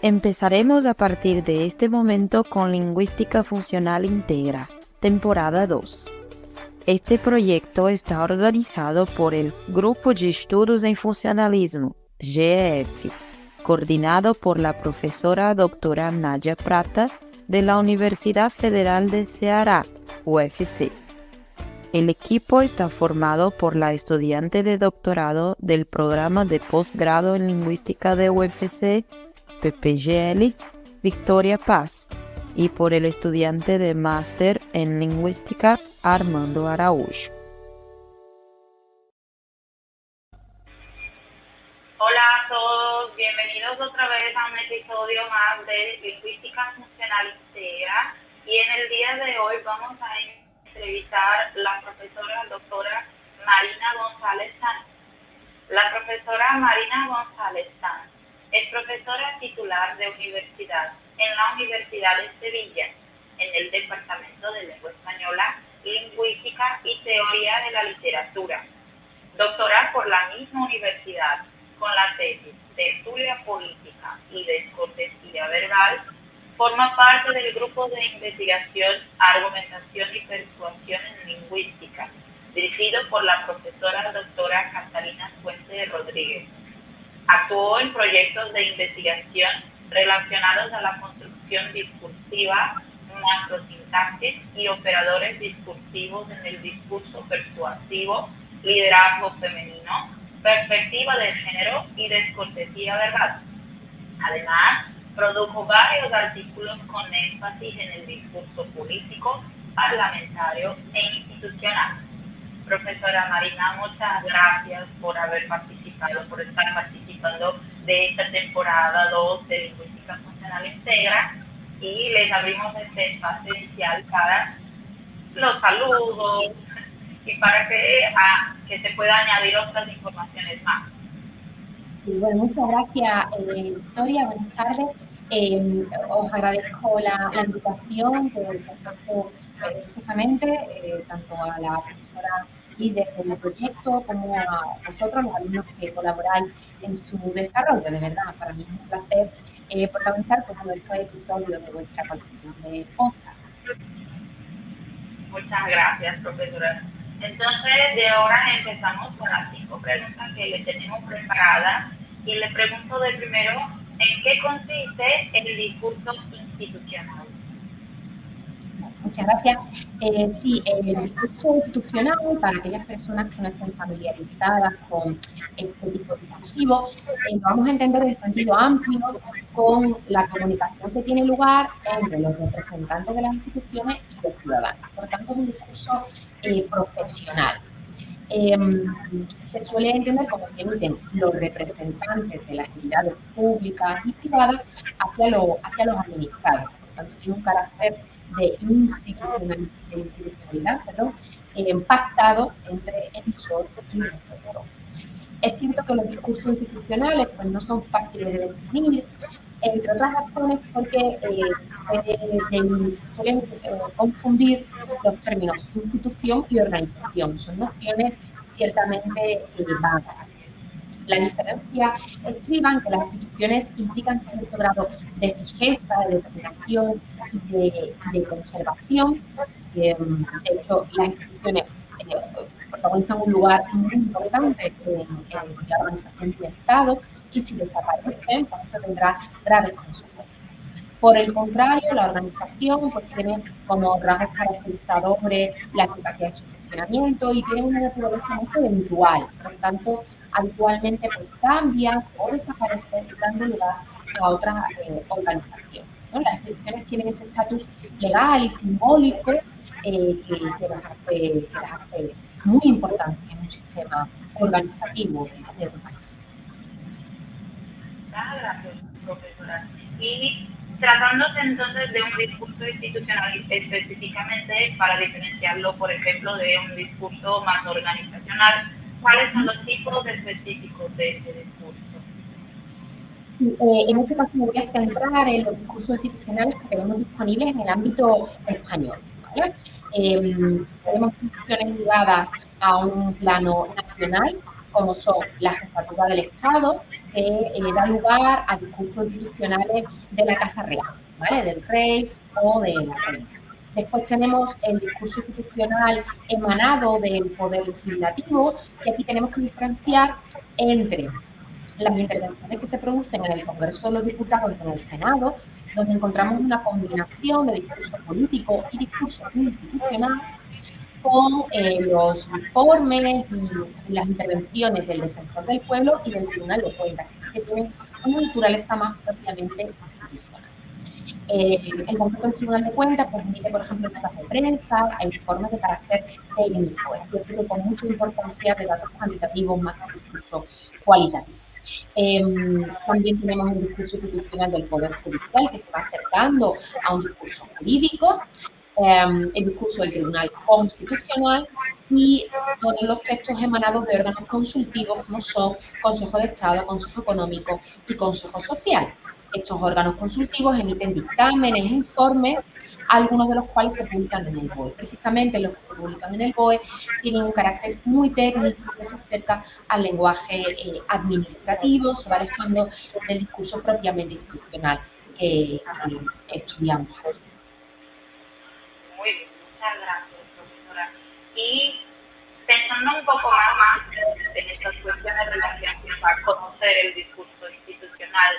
Empezaremos a partir de este momento con Lingüística Funcional Integra, temporada 2. Este proyecto está organizado por el Grupo de Estudos en Funcionalismo, GEF, coordinado por la profesora doctora Nadia Prata de la Universidad Federal de Ceará, UFC. El equipo está formado por la estudiante de doctorado del programa de posgrado en lingüística de UFC, PPGL, Victoria Paz, y por el estudiante de máster en lingüística, Armando Araújo. Hola a todos, bienvenidos otra vez a un episodio más de Lingüística Funcional Integra, y en el día de hoy vamos a entrevistar a la profesora doctora Marina González Sanz. La profesora Marina González Sanz es profesora titular de universidad en la Universidad de Sevilla, en el Departamento de Lengua Española, Lingüística y Teoría de la Literatura. Doctora por la misma universidad, con la tesis Tertulia Política y Descortesía Verbal, forma parte del grupo de investigación Argumentación y Persuasión en Lingüística, dirigido por la profesora doctora Catalina Fuente Rodríguez. Actuó en proyectos de investigación relacionados a la construcción discursiva, macrosintaxis y operadores discursivos en el discurso persuasivo, liderazgo femenino, perspectiva de género y descortesía verbal. Además, produjo varios artículos con énfasis en el discurso político, parlamentario e institucional. Profesora Marina, muchas gracias por haber participado, por estar participando de esta temporada 2 de Lingüística Funcional Integra, y les abrimos este espacio inicial para los saludos y para que se pueda añadir otras informaciones más. Sí, bueno, muchas gracias, Victoria. Buenas tardes. Os agradezco la invitación que tanto precisamente tanto a la profesora líder del proyecto como a vosotros, los alumnos que colaboráis en su desarrollo. De verdad, para mí es un placer protagonizar uno de estos episodios de vuestra colección de podcast. Muchas gracias, profesora. Entonces, de ahora empezamos con las 5 preguntas que le tenemos preparadas, y le pregunto de primero, ¿en qué consiste el discurso institucional? Muchas gracias. Sí, el discurso institucional, para aquellas personas que no estén familiarizadas con este tipo de discursivo, lo vamos a entender en sentido amplio con la comunicación que tiene lugar entre los representantes de las instituciones y los ciudadanos. Por tanto, es un discurso profesional. Se suele entender como que emiten los representantes de las entidades públicas y privadas hacia los administrados. Por tanto, tiene un carácter de institucionalidad, pactado entre emisor y receptor. Es cierto que los discursos institucionales pues, no son fáciles de definir, entre otras razones porque se suelen confundir los términos institución y organización. Son nociones ciertamente vagas. La diferencia estriba en que las instituciones implican cierto grado de fijeza, de determinación y de conservación. De hecho, las instituciones protagonizan un lugar muy importante en la organización de un Estado, y si desaparecen, pues esto tendrá graves consecuencias. Por el contrario, la organización pues, tiene como rasgos caracterizadores la eficacia de su funcionamiento y tiene una naturaleza más eventual. Por tanto, habitualmente pues, cambian o desaparecen, dando lugar a otra organización, ¿no? Las instituciones tienen ese estatus legal y simbólico que las hace muy importantes en un sistema organizativo de un país. Gracias, profesora. Y tratándose entonces de un discurso institucional específicamente, para diferenciarlo, por ejemplo, de un discurso más organizacional, ¿cuáles son los tipos específicos de ese discurso? En este caso me voy a centrar en los discursos institucionales que tenemos disponibles en el ámbito español, ¿vale? Tenemos instituciones ligadas a un plano nacional, como son la jefatura del Estado, que da lugar a discursos institucionales de la Casa Real, ¿vale? Del rey o de la reina. Después tenemos el discurso institucional emanado del poder legislativo, que aquí tenemos que diferenciar entre las intervenciones que se producen en el Congreso de los Diputados y en el Senado, donde encontramos una combinación de discurso político y discurso institucional, con los informes y las intervenciones del Defensor del Pueblo y del Tribunal de Cuentas, que sí que tienen una naturaleza más propiamente institucional. El concepto del Tribunal de Cuentas pues, emite, por ejemplo, notas de prensa e informes de carácter técnico, es decir, con mucha importancia de datos cuantitativos más que discurso cualitativo. También tenemos el discurso institucional del Poder Judicial, que se va acercando a un discurso jurídico, el discurso del Tribunal Constitucional y todos los textos emanados de órganos consultivos como son Consejo de Estado, Consejo Económico y Consejo Social. Estos órganos consultivos emiten dictámenes e informes, algunos de los cuales se publican en el BOE. Precisamente los que se publican en el BOE tienen un carácter muy técnico que se acerca al lenguaje administrativo, se va alejando del discurso propiamente institucional que estudiamos aquí. Muy bien, muchas gracias, profesora. Y pensando un poco más en estas cuestiones relacionadas a conocer el discurso institucional,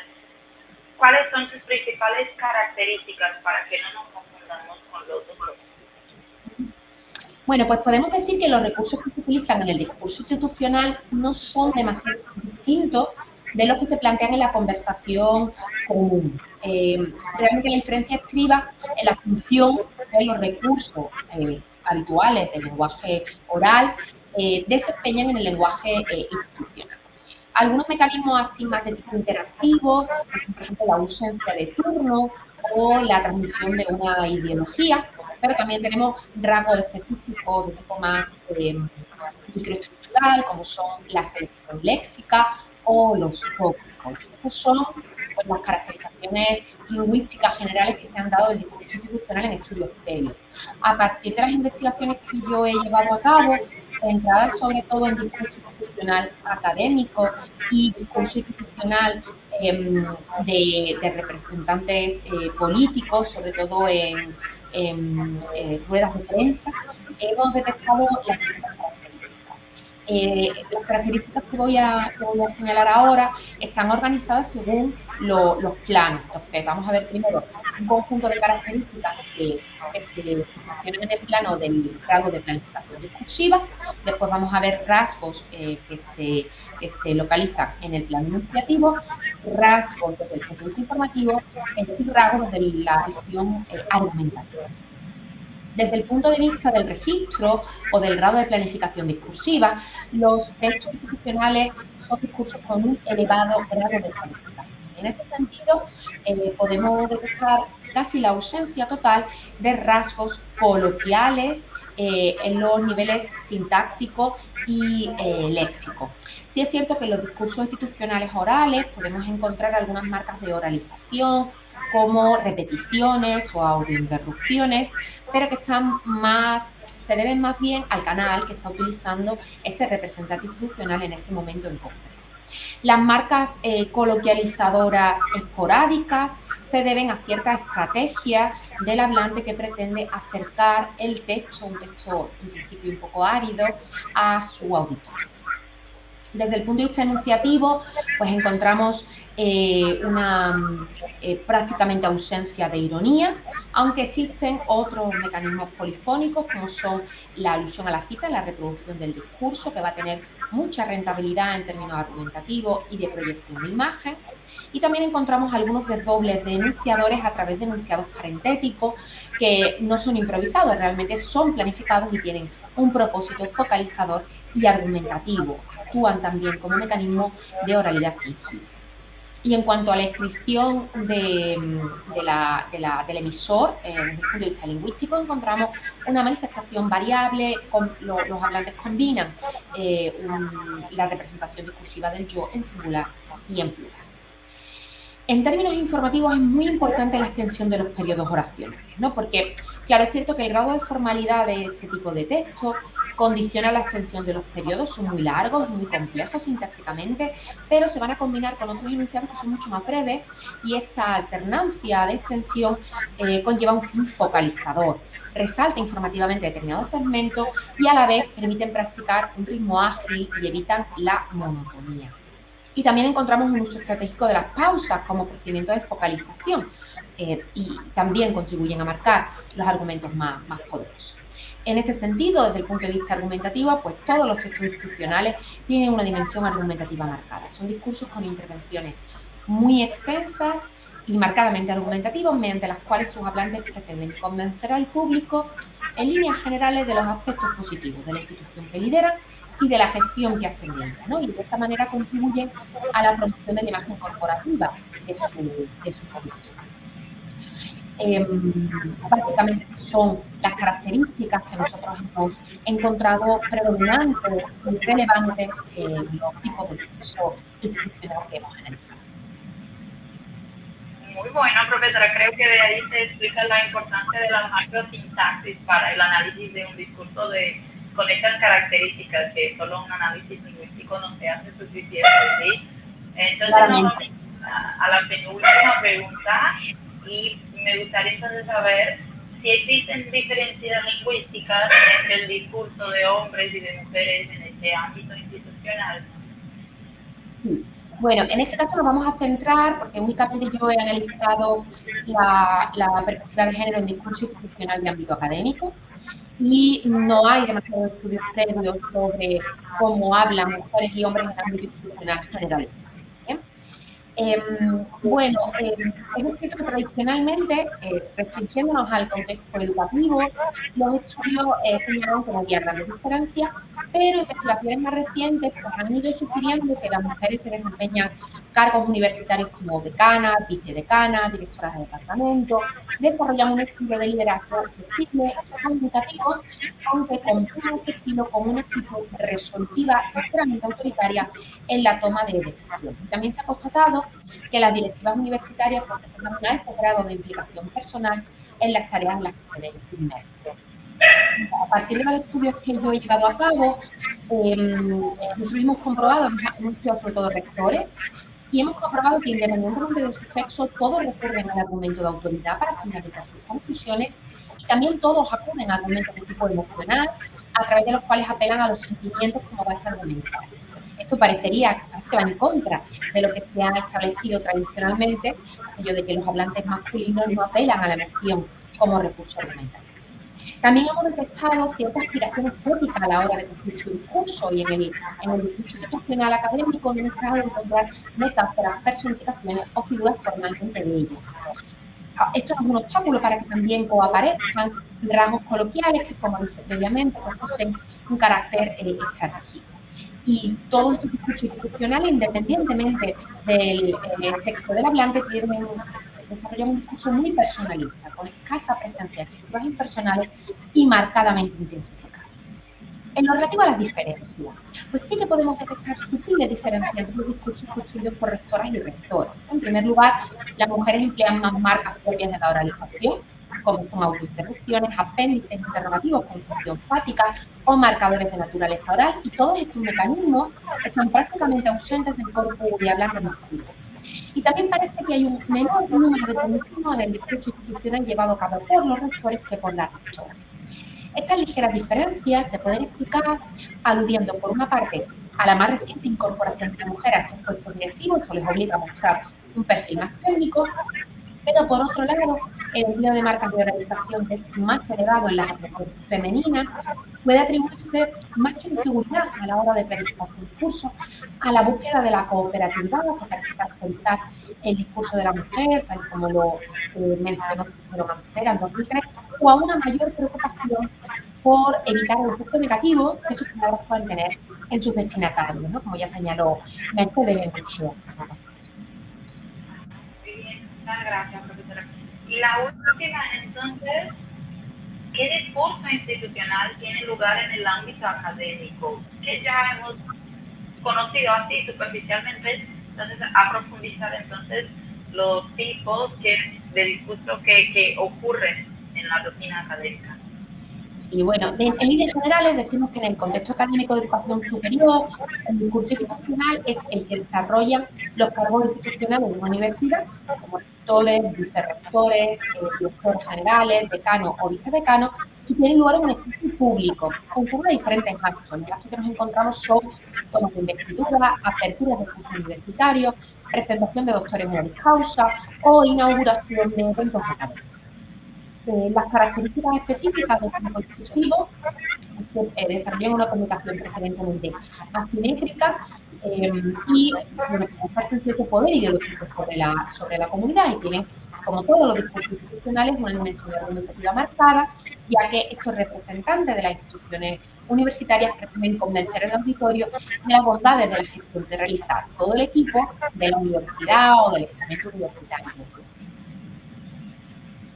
¿cuáles son sus principales características para que no nos confundamos con los otros? Bueno, pues podemos decir que los recursos que se utilizan en el discurso institucional no son demasiado distintos de los que se plantean en la conversación común. Realmente la diferencia estriba en la función de los recursos habituales del lenguaje oral desempeñan en el lenguaje institucional. Algunos mecanismos así más de tipo interactivo, por ejemplo la ausencia de turno o la transmisión de una ideología, pero también tenemos rasgos específicos de tipo más microestructural, como son la selección léxica o los tópicos. Estos son pues, las caracterizaciones lingüísticas generales que se han dado del discurso institucional en estudios previos. A partir de las investigaciones que yo he llevado a cabo, centradas sobre todo en discurso institucional académico y discurso institucional de representantes políticos, sobre todo en ruedas de prensa, hemos detectado las siguientes características. Las características que voy a señalar ahora están organizadas según los planos. Entonces, vamos a ver primero un conjunto de características que se funcionan en el plano del grado de planificación discursiva. Después vamos a ver rasgos que se localizan en el plano enunciativo, rasgos desde el punto de vista informativo y rasgos desde la visión argumentativa. Desde el punto de vista del registro o del grado de planificación discursiva, los textos institucionales son discursos con un elevado grado de planificación. En este sentido, podemos detectar casi la ausencia total de rasgos coloquiales en los niveles sintáctico y léxico. Sí es cierto que en los discursos institucionales orales podemos encontrar algunas marcas de oralización, como repeticiones o audiointerrupciones, pero que se deben más bien al canal que está utilizando ese representante institucional en ese momento en concreto. Las marcas coloquializadoras esporádicas se deben a cierta estrategia del hablante que pretende acercar el texto, un texto en principio un poco árido, a su auditorio. Desde el punto de vista enunciativo, pues encontramos una prácticamente ausencia de ironía, aunque existen otros mecanismos polifónicos como son la alusión a la cita, la reproducción del discurso, que va a tener mucha rentabilidad en términos argumentativos y de proyección de imagen. Y también encontramos algunos desdobles de enunciadores a través de enunciados parentéticos que no son improvisados, realmente son planificados y tienen un propósito focalizador y argumentativo. Actúan también como mecanismo de oralidad fingida. Y en cuanto a la inscripción del emisor, desde el punto de vista lingüístico, encontramos una manifestación variable. Los hablantes combinan la representación discursiva del yo en singular y en plural. En términos informativos es muy importante la extensión de los periodos oracionales, ¿no? Porque, claro, es cierto que el grado de formalidad de este tipo de texto condiciona la extensión de los periodos, son muy largos y muy complejos sintácticamente, pero se van a combinar con otros enunciados que son mucho más breves y esta alternancia de extensión conlleva un fin focalizador, resalta informativamente determinados segmentos y a la vez permiten practicar un ritmo ágil y evitan la monotonía. Y también encontramos un uso estratégico de las pausas como procedimiento de focalización y también contribuyen a marcar los argumentos más poderosos. En este sentido, desde el punto de vista argumentativo, pues todos los textos institucionales tienen una dimensión argumentativa marcada. Son discursos con intervenciones muy extensas y marcadamente argumentativos, mediante las cuales sus hablantes pretenden convencer al público en líneas generales de los aspectos positivos de la institución que lideran y de la gestión que hacen de ella, ¿no? Y de esa manera contribuyen a la promoción de la imagen corporativa de su institución. Básicamente son las características que nosotros hemos encontrado predominantes y relevantes en los tipos de discurso institucional que hemos analizado. Muy bueno, profesora. Creo que de ahí se explica la importancia de la macrosintaxis para el análisis de un discurso con estas características, que solo un análisis lingüístico no se hace suficiente, ¿sí? Entonces nos vamos a la penúltima pregunta y me gustaría entonces saber si existen diferencias lingüísticas entre el discurso de hombres y de mujeres en este ámbito institucional. Sí. Bueno, en este caso nos vamos a centrar, porque únicamente yo he analizado la perspectiva de género en discurso institucional de ámbito académico y no hay demasiados estudios previos sobre cómo hablan mujeres y hombres en ámbito institucional generalizado. ¿Bien? Bueno, es cierto que tradicionalmente, restringiéndonos al contexto educativo, los estudios señalaron que no había grandes diferencias, pero investigaciones más recientes pues, han ido sugiriendo que las mujeres que desempeñan cargos universitarios como decanas, vicedecanas, directoras de departamento, desarrollan un estilo de liderazgo flexible y comunicativo, aunque combina este estilo con una actitud resolutiva y ligeramente autoritaria en la toma de decisiones. También se ha constatado que las directivas universitarias pues, presentan un alto grado de implicación personal en las tareas en las que se ven inmersas. A partir de los estudios que yo he llevado a cabo, nosotros hemos comprobado, hemos estudiado sobre todo rectores, y hemos comprobado que independientemente de su sexo, todos recurren al argumento de autoridad para fundamentar sus conclusiones y también todos acuden a argumentos de tipo emocional, a través de los cuales apelan a los sentimientos como base argumental. Esto parece que va en contra de lo que se ha establecido tradicionalmente, aquello de que los hablantes masculinos no apelan a la emoción como recurso argumental. También hemos detectado cierta aspiración estética a la hora de construir su discurso y en el discurso institucional académico no es raro encontrar metáforas, personificaciones o figuras formalmente bellas. Esto no es un obstáculo para que también coaparezcan rasgos coloquiales que, como dije previamente, pues poseen un carácter estratégico. Y todos estos discursos institucionales, independientemente del sexo del hablante, desarrollan un discurso muy personalista, con escasa presencia de estructuras impersonales y marcadamente intensificadas. En lo relativo a las diferencias, pues sí que podemos detectar sutiles diferencias entre los discursos construidos por rectoras y rectores. En primer lugar, las mujeres emplean más marcas propias de la oralización, como son autointerrupciones, apéndices interrogativos con función fática o marcadores de naturaleza oral, y todos estos mecanismos están prácticamente ausentes del corpus de hablantes masculino. Y también parece que hay un menor número de tecnicismos en el discurso institucional llevado a cabo por los rectores que por las rectoras. Estas ligeras diferencias se pueden explicar aludiendo, por una parte, a la más reciente incorporación de la mujer a estos puestos directivos. Esto les obliga a mostrar un perfil más técnico, pero por otro lado, el empleo de marcas de oralización que es más elevado en las aplicaciones femeninas puede atribuirse más que inseguridad a la hora de planificar su discurso, a la búsqueda de la cooperatividad que parece caracterizar el discurso de la mujer, tal como lo mencionó Cicero Mancera en 2003, o a una mayor preocupación por evitar el efecto negativo que sus palabras pueden tener en sus destinatarios, ¿no? Como ya señaló Mercedes Bengoechea. Muy bien, muchas gracias, profesora. Y la última, entonces, ¿qué discurso institucional tiene lugar en el ámbito académico? Que ya hemos conocido así superficialmente, entonces a profundizar entonces los tipos de discurso que ocurren en la rutina académica. Sí, bueno, en líneas generales decimos que en el contexto académico de educación superior, el discurso institucional es el que desarrollan los cargos institucionales de una universidad, como rectores, vicerrectores, directores generales, decanos o vicedecanos, y tiene lugar en un espacio público, en forma de diferentes actos. Los actos que nos encontramos son tomas de investidura, aperturas de cursos universitarios, presentación de doctores honoris causa o inauguración de eventos académicos. Las características específicas de este tipo discursivo es que desarrollan una comunicación preferentemente asimétrica y bueno, comparten cierto poder ideológico sobre la comunidad y tienen, como todos los discursos institucionales, una dimensión argumentativa marcada, ya que estos representantes de las instituciones universitarias pretenden convencer al auditorio de las bondades de la gestión que realiza todo el equipo de la universidad o del estamento universitario.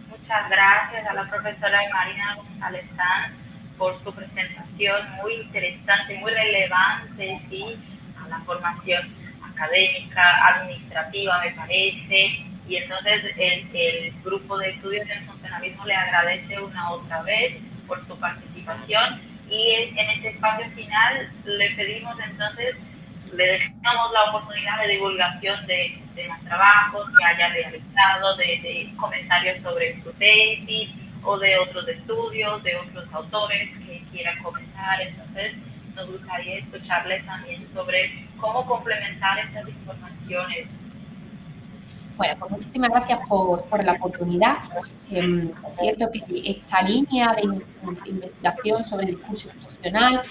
Muchas gracias a la profesora Marina González Sanz por su presentación muy interesante, muy relevante, ¿sí?, a la formación académica, administrativa, me parece. Y entonces el grupo de estudios del funcionalismo le agradece una otra vez por su participación. Y en este espacio final le pedimos entonces, le dejamos la oportunidad de divulgación de más trabajos que haya realizado, de comentarios sobre su tesis o de otros estudios, de otros autores que quieran comentar. Entonces, nos gustaría escucharles también sobre cómo complementar estas informaciones. Bueno, pues muchísimas gracias por la oportunidad. Es cierto que esta línea de investigación sobre el discurso institucional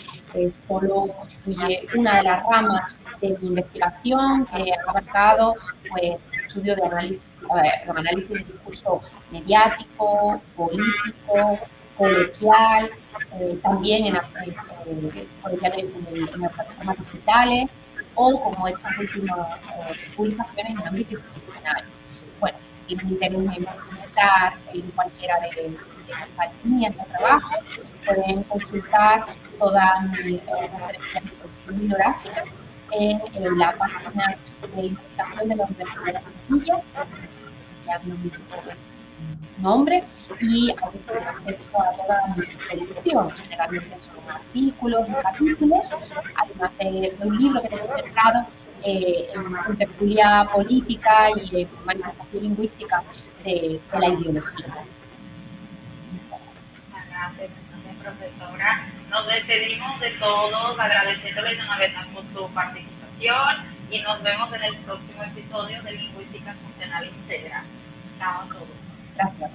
solo constituye una de las ramas de mi investigación que ha abarcado pues, estudios de análisis de discurso mediático, político, coloquial, también en las plataformas digitales o como estas últimas publicaciones en ámbito institucional. Bueno, si tienen interés en profundizar en cualquiera de nuestras líneas de trabajo, pueden consultar todas mis referencias bibliográficas en la página de investigación de la Universidad de Sevilla, empleando mi nombre, y ahí tienen acceso a toda mi producción. Generalmente son artículos y capítulos, además de un libro que tengo centrado en tertulia política y en manifestación lingüística de la ideología. Muchas gracias, profesora. Nos despedimos de todos, agradeciéndoles una vez más por su participación y nos vemos en el próximo episodio de Lingüística Funcional Integra. Chao a todos. Gracias.